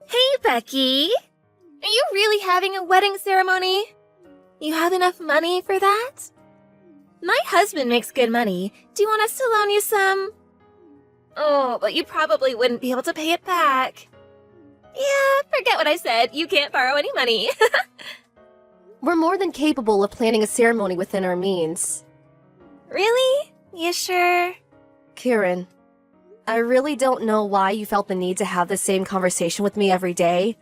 Hey, Becky! Are you really having a wedding ceremony? You have enough money for that? My husband makes good money. Do you want us to loan you some? Oh, but you probably wouldn't be able to pay it back. Yeah, forget what I said. You can't borrow any money. We're more than capable of planning a ceremony within our means. Really? You sure? Kieran, I really don't know why you felt the need to have the same conversation with me every day,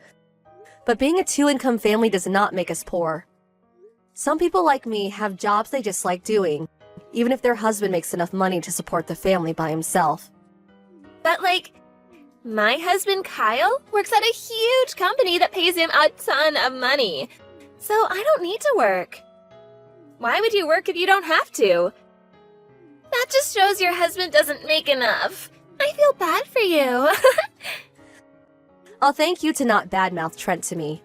but being a two-income family does not make us poor. Some people like me have jobs they just like doing, even if their husband makes enough money to support the family by himself. But my husband Kyle works at a huge company that pays him a ton of money. So I don't need to work. Why would you work if you don't have to? That just shows your husband doesn't make enough. I feel bad for you. I'll thank you to not badmouth Trent to me.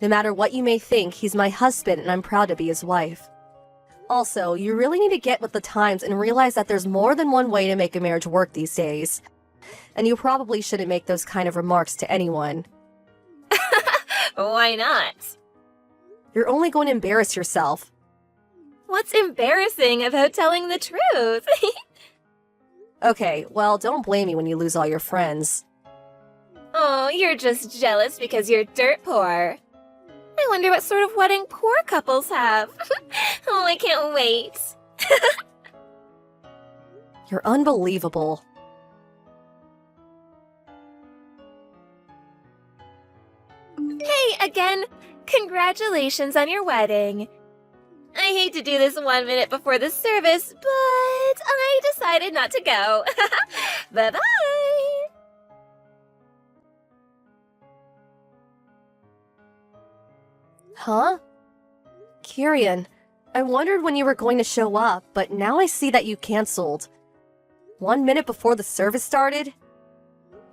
No matter what you may think, he's my husband and I'm proud to be his wife. Also, you really need to get with the times and realize that there's more than one way to make a marriage work these days. And you probably shouldn't make those kind of remarks to anyone. Why not? You're only going to embarrass yourself. What's embarrassing about telling the truth? Okay, well, don't blame me when you lose all your friends. Oh, you're just jealous because you're dirt poor. I wonder what sort of wedding poor couples have. Oh, I can't wait. You're unbelievable. Hey, again, congratulations on your wedding. I hate to do this 1 minute before the service, but I decided not to go. Bye-bye. Huh? Kieran, I wondered when you were going to show up, but now I see that you canceled. 1 minute before the service started?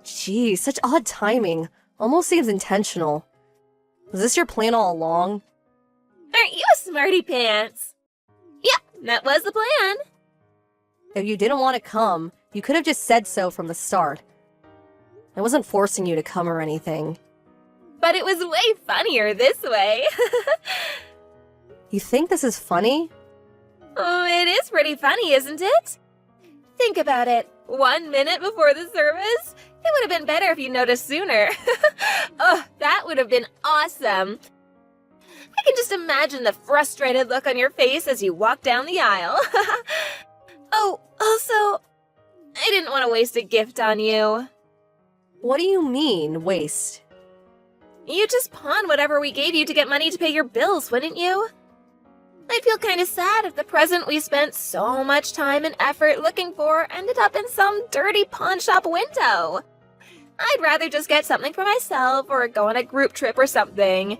Geez, such odd timing. Almost seems intentional. Was this your plan all along? Aren't you a smarty pants? Yep, that was the plan. If you didn't want to come, you could have just said so from the start. I wasn't forcing you to come or anything. But it was way funnier this way. You think this is funny? Oh, it is pretty funny, isn't it? Think about it. 1 minute before the service? It would have been better if you noticed sooner. Oh, that would have been awesome. I can just imagine the frustrated look on your face as you walk down the aisle. Oh, also, I didn't want to waste a gift on you. What do you mean, waste? You'd just pawn whatever we gave you to get money to pay your bills, wouldn't you? I'd feel kind of sad if the present we spent so much time and effort looking for ended up in some dirty pawn shop window. I'd rather just get something for myself or go on a group trip or something.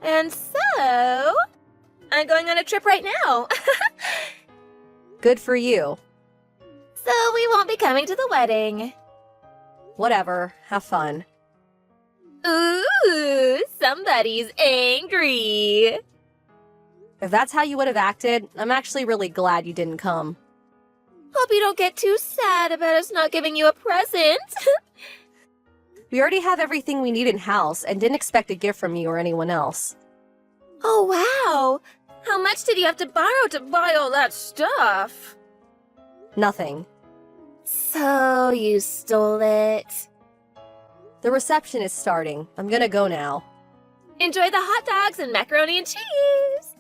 And so, I'm going on a trip right now. Good for you. So we won't be coming to the wedding. Whatever, have fun. Ooh, somebody's angry. If that's how you would have acted, I'm actually really glad you didn't come. Hope you don't get too sad about us not giving you a present. We already have everything we need in-house and didn't expect a gift from you or anyone else. Oh, wow. How much did you have to borrow to buy all that stuff? Nothing. So you stole it. The reception is starting. I'm gonna go now. Enjoy the hot dogs and macaroni and cheese.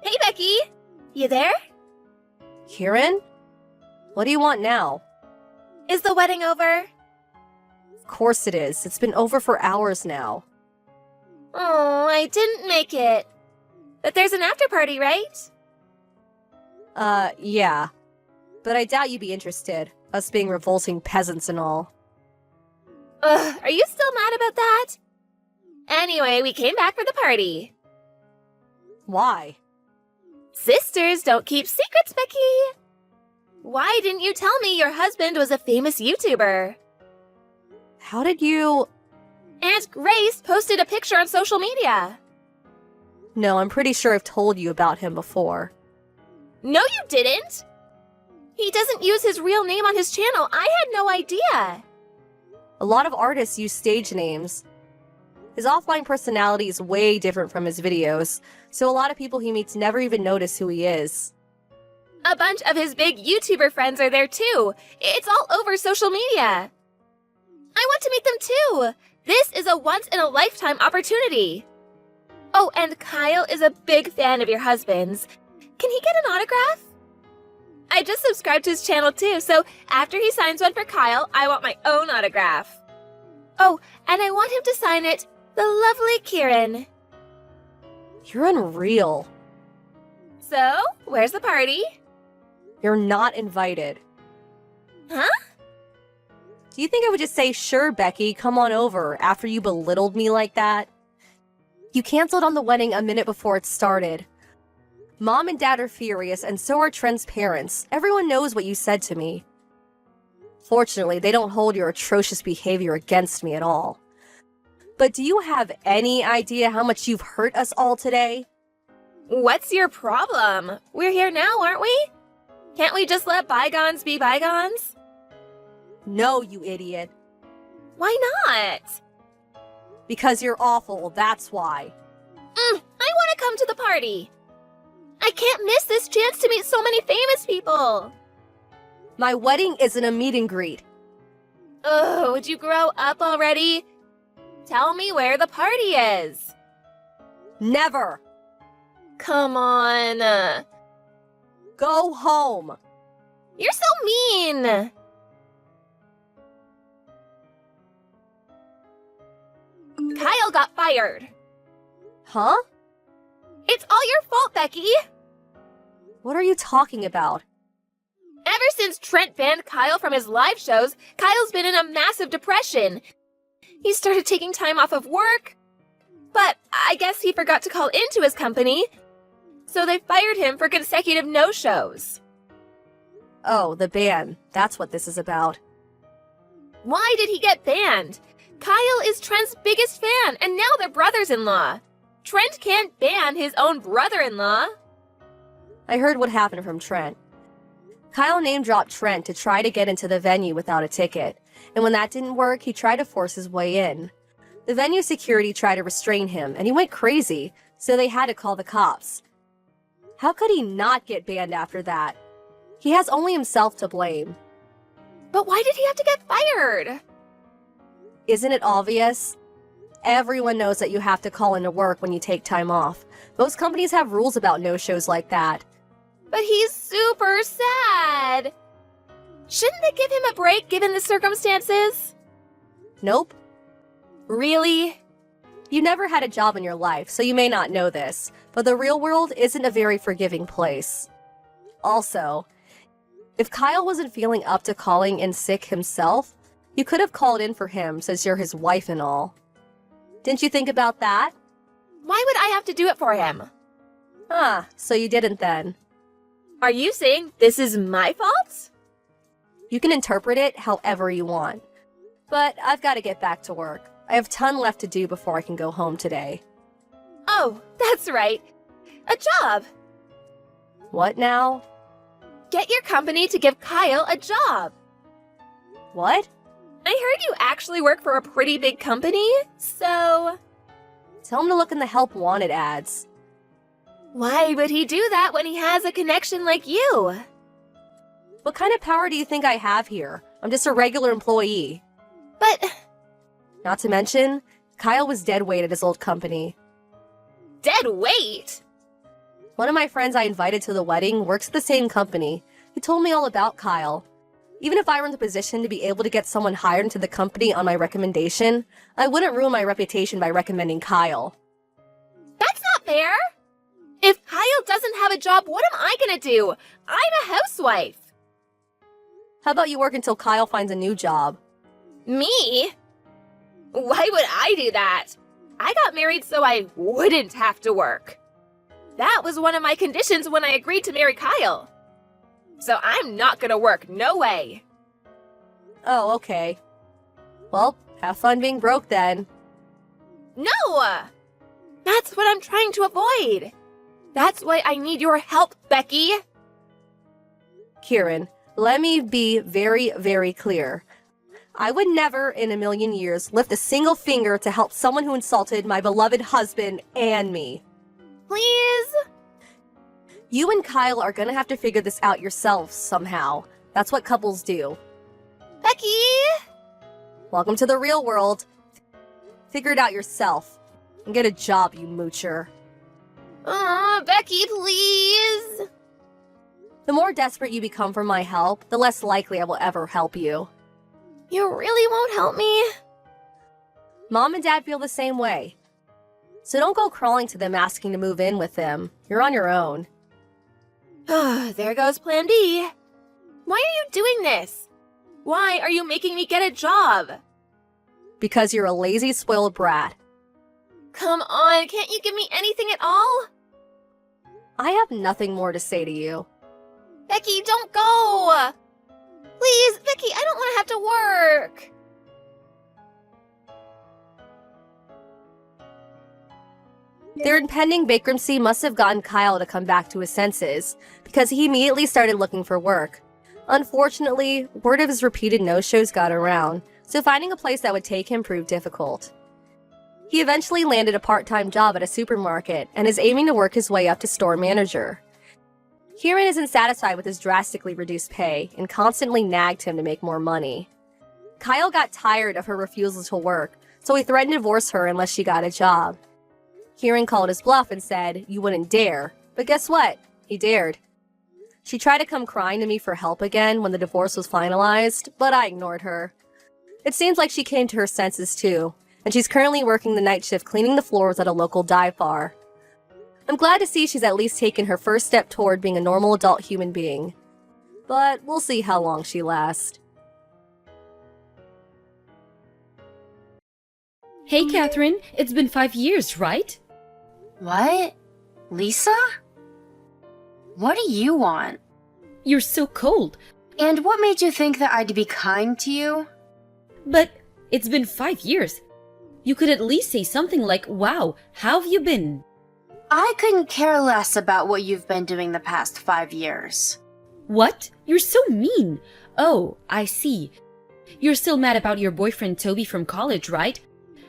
Hey, Becky. You there? Kieran? What do you want now? Is the wedding over? Of course it is. It's been over for hours now. Oh, I didn't make it. But there's an after party, right? Yeah. But I doubt you'd be interested, us being revolting peasants and all. Ugh, are you still mad about that? Anyway, we came back for the party. Why? Sisters don't keep secrets, Becky. Why didn't you tell me your husband was a famous YouTuber? How did you... Aunt Grace posted a picture on social media. No, I'm pretty sure I've told you about him before. No, you didn't. He doesn't use his real name on his channel. I had no idea. A lot of artists use stage names. His offline personality is way different from his videos, so a lot of people he meets never even notice who he is. A bunch of his big YouTuber friends are there too. It's all over social media. I want to meet them too. This is a once-in-a-lifetime opportunity. Oh, and Kyle is a big fan of your husband's. Can he get an autograph? I just subscribed to his channel too, so after he signs one for Kyle, I want my own autograph. Oh, and I want him to sign it, the lovely Kieran. You're unreal. So, where's the party? You're not invited. Huh? Do you think I would just say, sure, Becky, come on over, after you belittled me like that? You canceled on the wedding a minute before it started. Mom and Dad are furious, and so are Trent's parents. Everyone knows what you said to me. Fortunately, they don't hold your atrocious behavior against me at all. But do you have any idea how much you've hurt us all today? What's your problem? We're here now, aren't we? Can't we just let bygones be bygones? No, you idiot. Why not? Because you're awful, that's why. I want to come to the party. I can't miss this chance to meet so many famous people. My wedding isn't a meet and greet. Oh, would you grow up already? Tell me where the party is. Never. Come on. Go home. You're so mean. Kyle got fired. Huh? It's all your fault, Becky. What are you talking about? Ever since Trent banned Kyle from his live shows, Kyle's been in a massive depression. He started taking time off of work, but I guess he forgot to call into his company, so they fired him for consecutive no-shows. Oh, the ban. That's what this is about. Why did he get banned? Kyle is Trent's biggest fan, and now they're brothers-in-law. Trent can't ban his own brother-in-law. I heard what happened from Trent. Kyle name-dropped Trent to try to get into the venue without a ticket, and when that didn't work, he tried to force his way in. The venue security tried to restrain him, and he went crazy, so they had to call the cops. How could he not get banned after that? He has only himself to blame. But why did he have to get fired? Isn't it obvious? Everyone knows that you have to call into work when you take time off. Most companies have rules about no-shows like that. But he's super sad. Shouldn't they give him a break given the circumstances? Nope. Really? You never had a job in your life, so you may not know this, but the real world isn't a very forgiving place. Also, if Kyle wasn't feeling up to calling in sick himself, you could have called in for him since you're his wife and all. Didn't you think about that? Why would I have to do it for him? So you didn't then. Are you saying this is my fault? You can interpret it however you want. But I've got to get back to work. I have a ton left to do before I can go home today. Oh, that's right. A job. What now? Get your company to give Kyle a job. What? I heard you actually work for a pretty big company, so... Tell him to look in the Help Wanted ads. Why would he do that when he has a connection like you? What kind of power do you think I have here? I'm just a regular employee. But... Not to mention, Kyle was dead weight at his old company. Dead weight? One of my friends I invited to the wedding works at the same company. He told me all about Kyle. Even if I were in the position to be able to get someone hired into the company on my recommendation, I wouldn't ruin my reputation by recommending Kyle. That's not fair! If Kyle doesn't have a job, what am I gonna do? I'm a housewife. How about you work until Kyle finds a new job? Me? Why would I do that? I got married so I wouldn't have to work. That was one of my conditions when I agreed to marry Kyle. So I'm not gonna work, no way. Oh, okay. Well, have fun being broke then. No! That's what I'm trying to avoid. That's why I need your help, Becky. Kieran, Let me be very, very clear. I would never in a million years lift a single finger to help someone who insulted my beloved husband and me. Please? You and Kyle are gonna have to figure this out yourselves somehow. That's what couples do. Becky? Welcome to the real world. Figure it out yourself. And get a job, you moocher. Aw, Becky, please. The more desperate you become for my help, the less likely I will ever help you. You really won't help me? Mom and Dad feel the same way. So don't go crawling to them asking to move in with them. You're on your own. There goes Plan B. Why are you doing this? Why are you making me get a job? Because you're a lazy, spoiled brat. Come on, can't you give me anything at all? I have nothing more to say to you. Becky, don't go! Please, Becky, I don't want to have to work! Their impending bankruptcy must have gotten Kyle to come back to his senses, because he immediately started looking for work. Unfortunately, word of his repeated no-shows got around, so finding a place that would take him proved difficult. He eventually landed a part-time job at a supermarket and is aiming to work his way up to store manager. Kieran isn't satisfied with his drastically reduced pay and constantly nagged him to make more money. Kyle got tired of her refusal to work, so he threatened to divorce her unless she got a job. Kieran called his bluff and said, "You wouldn't dare." But guess what? He dared. She tried to come crying to me for help again when the divorce was finalized, but I ignored her. It seems like she came to her senses too, and she's currently working the night shift cleaning the floors at a local dive bar. I'm glad to see she's at least taken her first step toward being a normal adult human being. But we'll see how long she lasts. Hey, Catherine, it's been 5 years, right? What? Lisa? What do you want? You're so cold. And what made you think that I'd be kind to you? But it's been 5 years. You could at least say something like, "Wow, how have you been?" I couldn't care less about what you've been doing the past 5 years. What? You're so mean. Oh, I see. You're still mad about your boyfriend Toby from college, right?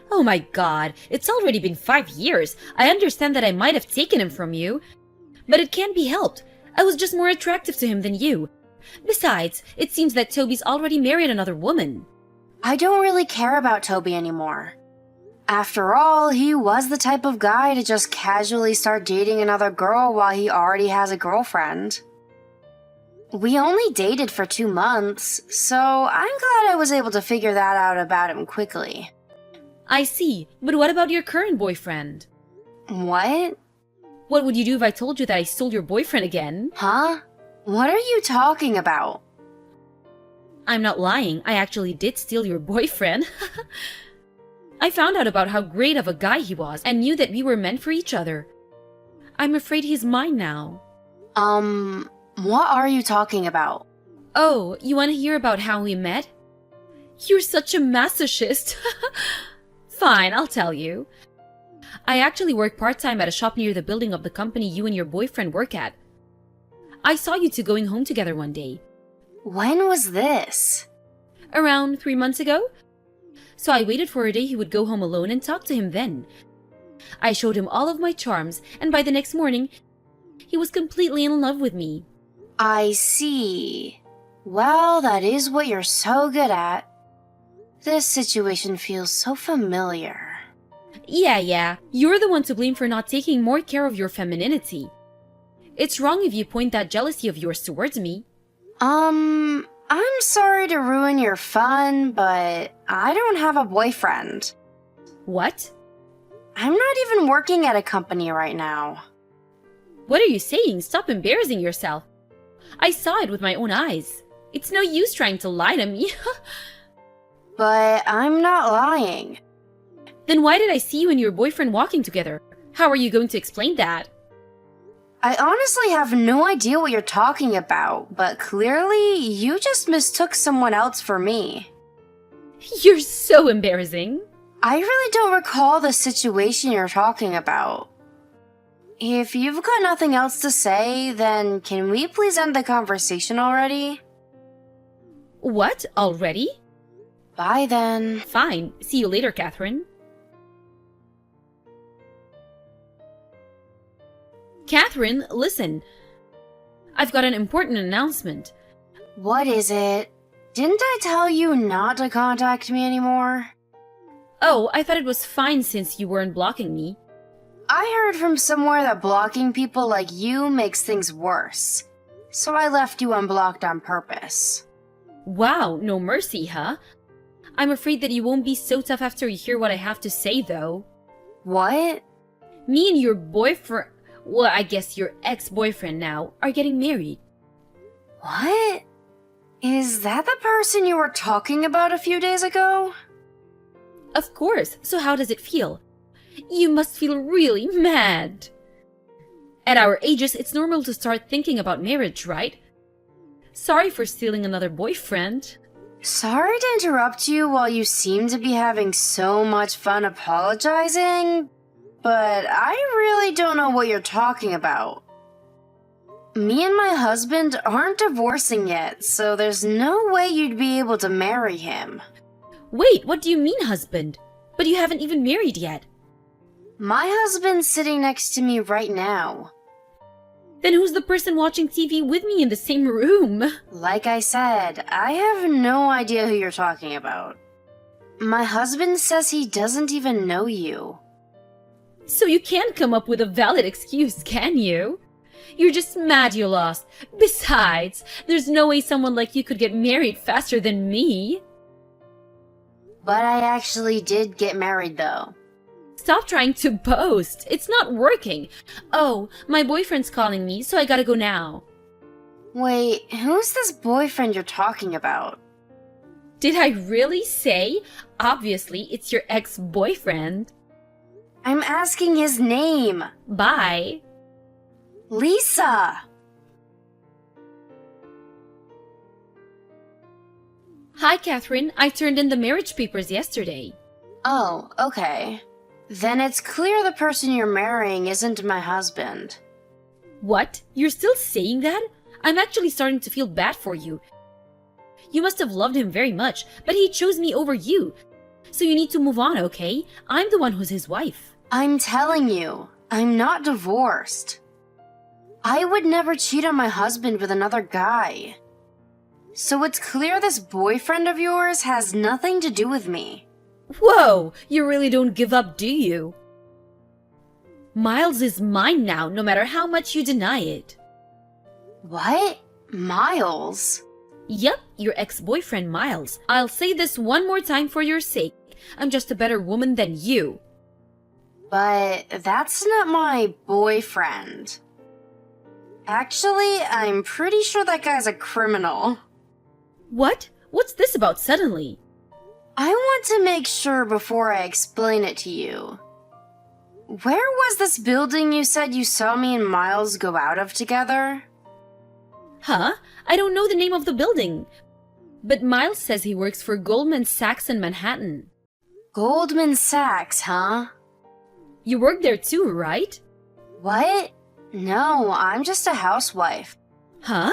Oh my god, it's already been 5 years. I understand that I might have taken him from you. But it can't be helped. I was just more attractive to him than you. Besides, it seems that Toby's already married another woman. I don't really care about Toby anymore. After all, he was the type of guy to just casually start dating another girl while he already has a girlfriend. We only dated for 2 months, so I'm glad I was able to figure that out about him quickly. I see, but what about your current boyfriend? What? What would you do if I told you that I stole your boyfriend again? Huh? What are you talking about? I'm not lying, I actually did steal your boyfriend. I found out about how great of a guy he was and knew that we were meant for each other. I'm afraid he's mine now. What are you talking about? Oh, you want to hear about how we met? You're such a masochist. Fine, I'll tell you. I actually work part-time at a shop near the building of the company you and your boyfriend work at. I saw you two going home together one day. When was this? Around 3 months ago? So I waited for a day he would go home alone and talk to him then. I showed him all of my charms, and by the next morning, he was completely in love with me. I see. Well, that is what you're so good at. This situation feels so familiar. Yeah, you're the one to blame for not taking more care of your femininity. It's wrong if you point that jealousy of yours towards me. I'm sorry to ruin your fun, but I don't have a boyfriend. What? I'm not even working at a company right now. What are you saying? Stop embarrassing yourself. I saw it with my own eyes. It's no use trying to lie to me. But I'm not lying. Then why did I see you and your boyfriend walking together? How are you going to explain that? I honestly have no idea what you're talking about, but clearly you just mistook someone else for me. You're so embarrassing. I really don't recall the situation you're talking about. If you've got nothing else to say, then can we please end the conversation already? What? Already? Bye then. Fine. See you later, Catherine. Catherine, listen. I've got an important announcement. What is it? Didn't I tell you not to contact me anymore? Oh, I thought it was fine since you weren't blocking me. I heard from somewhere that blocking people like you makes things worse. So I left you unblocked on purpose. Wow, no mercy, huh? I'm afraid that you won't be so tough after you hear what I have to say, though. What? Me and your boyfriend, well, I guess your ex-boyfriend now, are getting married. What? Is that the person you were talking about a few days ago? Of course, so how does it feel? You must feel really mad. At our ages, it's normal to start thinking about marriage, right? Sorry for stealing another boyfriend. Sorry to interrupt you while you seem to be having so much fun apologizing, but I really don't know what you're talking about. Me and my husband aren't divorcing yet, so there's no way you'd be able to marry him. Wait, what do you mean, husband? But you haven't even married yet. My husband's sitting next to me right now. Then who's the person watching TV with me in the same room? Like I said, I have no idea who you're talking about. My husband says he doesn't even know you. So you can't come up with a valid excuse, can you? You're just mad you lost. Besides, there's no way someone like you could get married faster than me. But I actually did get married though. Stop trying to boast. It's not working. Oh, my boyfriend's calling me, so I gotta go now. Wait, who's this boyfriend you're talking about? Did I really say? Obviously, it's your ex-boyfriend. I'm asking his name. Bye. Lisa! Hi, Catherine. I turned in the marriage papers yesterday. Oh, okay. Then it's clear the person you're marrying isn't my husband. What? You're still saying that? I'm actually starting to feel bad for you. You must have loved him very much, but he chose me over you. So you need to move on, okay? I'm the one who's his wife. I'm telling you, I'm not divorced. I would never cheat on my husband with another guy. So it's clear this boyfriend of yours has nothing to do with me. Whoa! You really don't give up, do you? Miles is mine now, no matter how much you deny it. What? Miles? Yep, your ex-boyfriend Miles. I'll say this one more time for your sake. I'm just a better woman than you. But that's not my boyfriend. Actually, I'm pretty sure that guy's a criminal. What? What's this about suddenly? I want to make sure before I explain it to you. Where was this building you said you saw me and Miles go out of together? Huh? I don't know the name of the building. But Miles says he works for Goldman Sachs in Manhattan. Goldman Sachs, huh? You work there too, right? What? No, I'm just a housewife. Huh?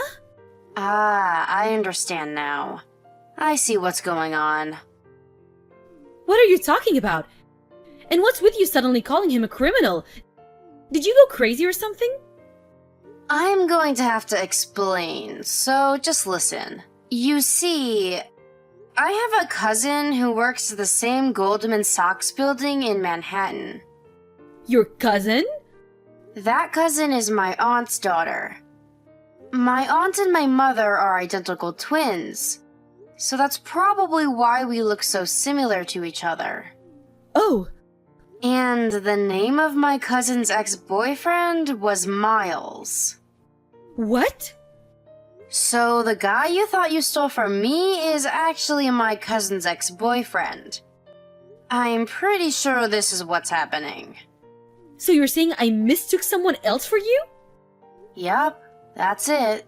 Ah, I understand now. I see what's going on. What are you talking about? And what's with you suddenly calling him a criminal? Did you go crazy or something? I'm going to have to explain, so just listen. You see, I have a cousin who works at the same Goldman Sachs building in Manhattan. Your cousin? That cousin is my aunt's daughter. My aunt and my mother are identical twins, so that's probably why we look so similar to each other. Oh, And the name of my cousin's ex-boyfriend was Miles. what? So the guy you thought you stole from me is actually my cousin's ex-boyfriend. I'm pretty sure this is what's happening. So you're saying I mistook someone else for you? Yup, that's it.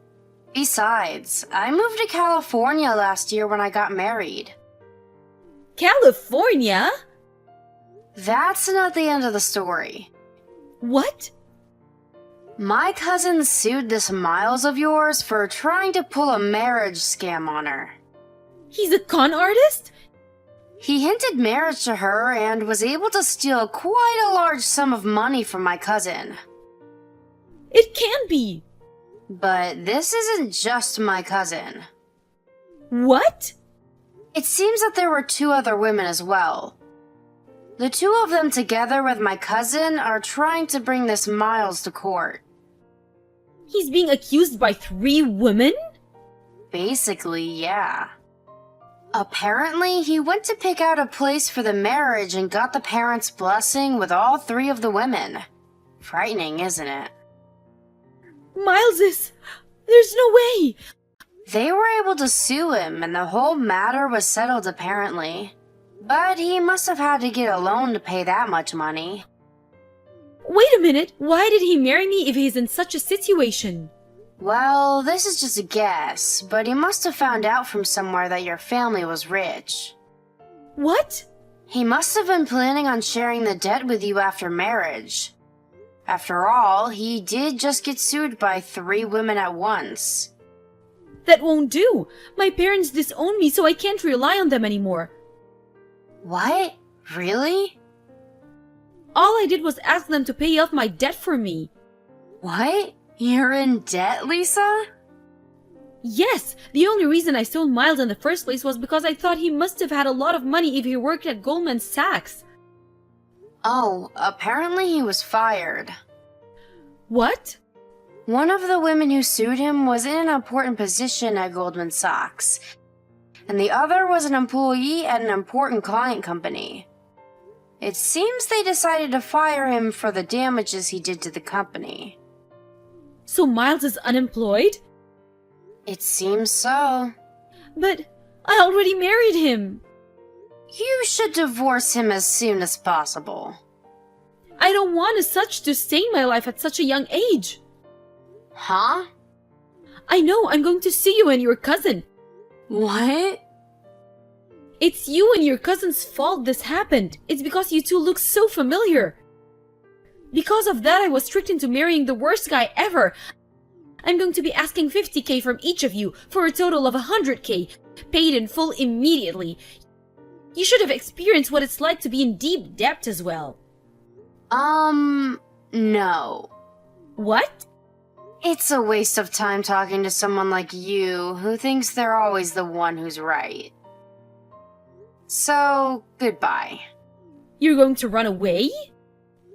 Besides, I moved to California last year when I got married. California? That's not the end of the story. What? My cousin sued this Miles of yours for trying to pull a marriage scam on her. He's a con artist? He hinted marriage to her and was able to steal quite a large sum of money from my cousin. It can't be. But this isn't just my cousin. What? It seems that there were 2 other women as well. The 2 of them together with my cousin are trying to bring this Miles to court. He's being accused by 3 women? Basically, yeah. Apparently, he went to pick out a place for the marriage and got the parents' blessing with all 3 of the women. Frightening, isn't it? Miles is... There's no way! They were able to sue him and the whole matter was settled apparently. But he must have had to get a loan to pay that much money. Wait a minute, why did he marry me if he's in such a situation? Well, this is just a guess, but he must have found out from somewhere that your family was rich. What? He must have been planning on sharing the debt with you after marriage. After all, he did just get sued by 3 women at once. That won't do. My parents disown me, so I can't rely on them anymore. What? Really? All I did was ask them to pay off my debt for me. What? You're in debt, Lisa? Yes, the only reason I sold Miles in the first place was because I thought he must have had a lot of money if he worked at Goldman Sachs. Oh, apparently he was fired. What? One of the women who sued him was in an important position at Goldman Sachs, and the other was an employee at an important client company. It seems they decided to fire him for the damages he did to the company. So Miles is unemployed? It seems so. But I already married him. You should divorce him as soon as possible. I don't want as such to stain my life at such a young age. Huh? I know, I'm going to sue you and your cousin. What? It's you and your cousin's fault this happened. It's because you two look so familiar. Because of that, I was tricked into marrying the worst guy ever. I'm going to be asking 50K from each of you for a total of 100K, paid in full immediately. You should have experienced what it's like to be in deep debt as well. No. What? It's a waste of time talking to someone like you who thinks they're always the one who's right. So, goodbye. You're going to run away?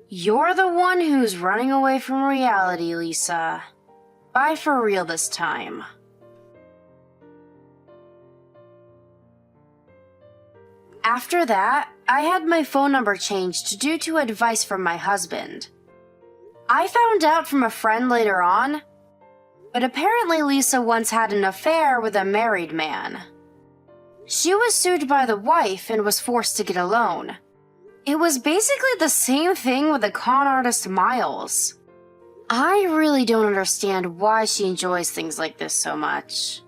You're the one who's running away from reality, Lisa. Bye for real this time. After that, I had my phone number changed due to advice from my husband. I found out from a friend later on, but apparently Lisa once had an affair with a married man. She was sued by the wife and was forced to get a loan. It was basically the same thing with the con artist Miles. I really don't understand why she enjoys things like this so much.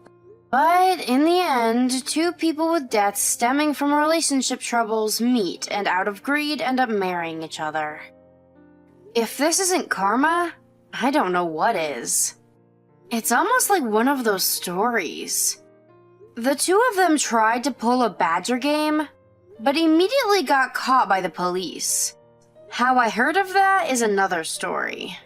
But in the end, 2 people with debts stemming from relationship troubles meet and out of greed end up marrying each other. If this isn't karma, I don't know what is. It's almost like one of those stories. The 2 of them tried to pull a badger game, but immediately got caught by the police. How I heard of that is another story.